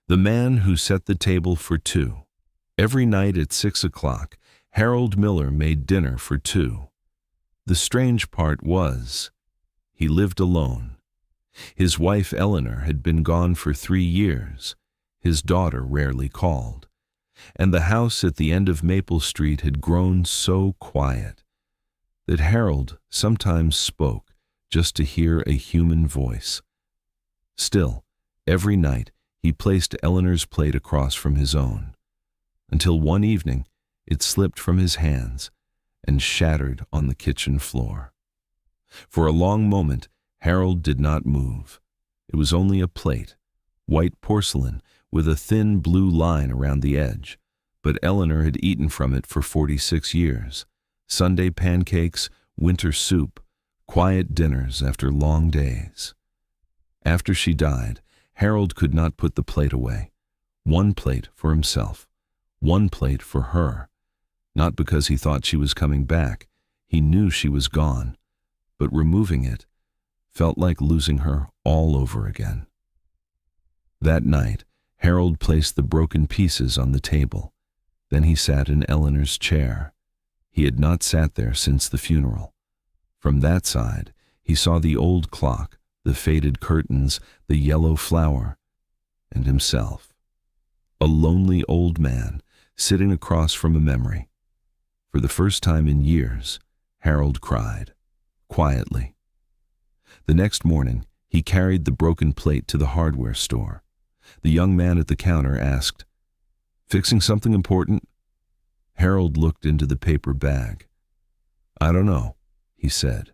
The man who set the table for two. Every night at 6 o'clock, Harold Miller made dinner for two. The strange part was, he lived alone. His wife Eleanor had been gone for 3 years. His daughter rarely called. And the house at the end of Maple Street had grown so quiet that Harold sometimes spoke just to hear a human voice. Still, every night he placed Eleanor's plate across from his own, until one evening it slipped from his hands and shattered on the kitchen floor. For a long moment, Harold did not move. It was only a plate, white porcelain with a thin blue line around the edge, but Eleanor had eaten from it for 46 years. Sunday pancakes, winter soup, quiet dinners after long days. After she died, Harold could not put the plate away. One plate for himself, one plate for her. Not because he thought she was coming back. He knew she was gone, but removing it felt like losing her all over again. That night, Harold placed the broken pieces on the table. Then he sat in Eleanor's chair. He had not sat there since the funeral. From that side, he saw the old clock, the faded curtains, the yellow flower, and himself. A lonely old man sitting across from a memory. For the first time in years, Harold cried, quietly. The next morning, he carried the broken plate to the hardware store. The young man at the counter asked, "Fixing something important?" Harold looked into the paper bag. "I don't know," he said.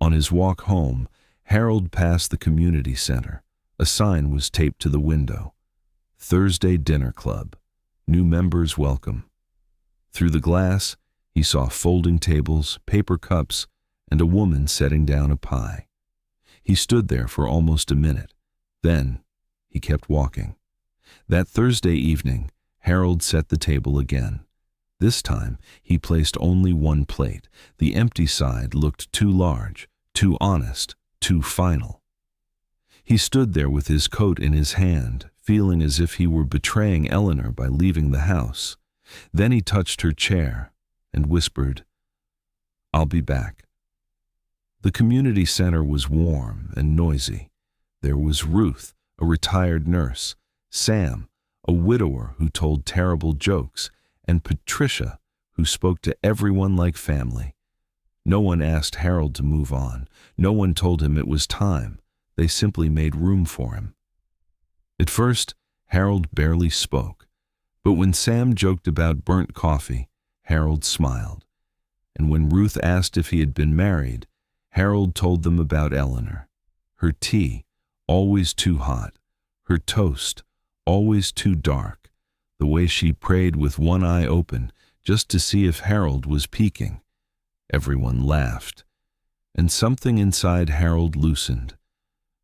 On his walk home, Harold passed the community center. A sign was taped to the window. Thursday Dinner Club. New members welcome. Through the glass, he saw folding tables, paper cups, and a woman setting down a pie. He stood there for almost a minute. Then, he kept walking. That Thursday evening, Harold set the table again. This time, he placed only one plate. The empty side looked too large, too honest, too final. He stood there with his coat in his hand, feeling as if he were betraying Eleanor by leaving the house. Then he touched her chair and whispered, "I'll be back." The community center was warm and noisy. There was Ruth, a retired nurse, Sam, a widower who told terrible jokes, and Patricia, who spoke to everyone like family. No one asked Harold to move on. No one told him it was time. They simply made room for him. At first, Harold barely spoke, but when Sam joked about burnt coffee, Harold smiled. And when Ruth asked if he had been married, Harold told them about Eleanor. Her tea, always too hot. Her toast, always too dark. The way she prayed with one eye open, just to see if Harold was peeking. Everyone laughed, and something inside Harold loosened.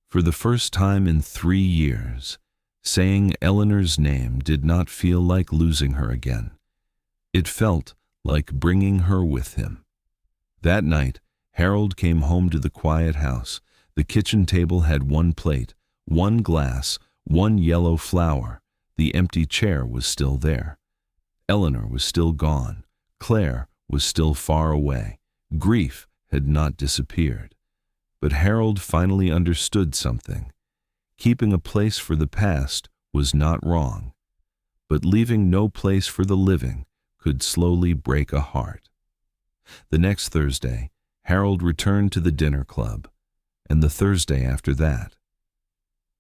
For the first time in 3 years, saying Eleanor's name did not feel like losing her again. It felt like bringing her with him. That night, Harold came home to the quiet house. The kitchen table had one plate, one glass, one yellow flower. The empty chair was still there. Eleanor was still gone. Claire was still far away. Grief had not disappeared. But Harold finally understood something. Keeping a place for the past was not wrong, but leaving no place for the living could slowly break a heart. The next Thursday, Harold returned to the dinner club, and the Thursday after that.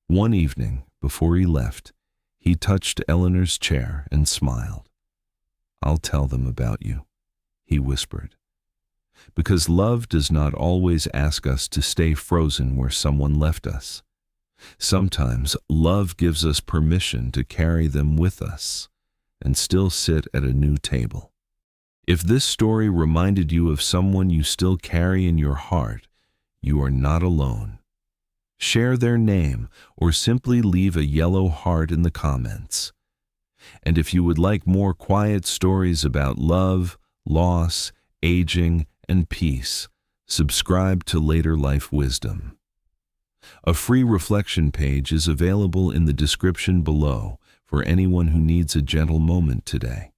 One evening, before he left, he touched Eleanor's chair and smiled. "I'll tell them about you," he whispered. Because love does not always ask us to stay frozen where someone left us. Sometimes love gives us permission to carry them with us and still sit at a new table. If this story reminded you of someone you still carry in your heart, you are not alone. Share their name or simply leave a yellow heart in the comments. And if you would like more quiet stories about love, loss, aging, and peace, subscribe to Later Life Wisdom. A free reflection page is available in the description below for anyone who needs a gentle moment today.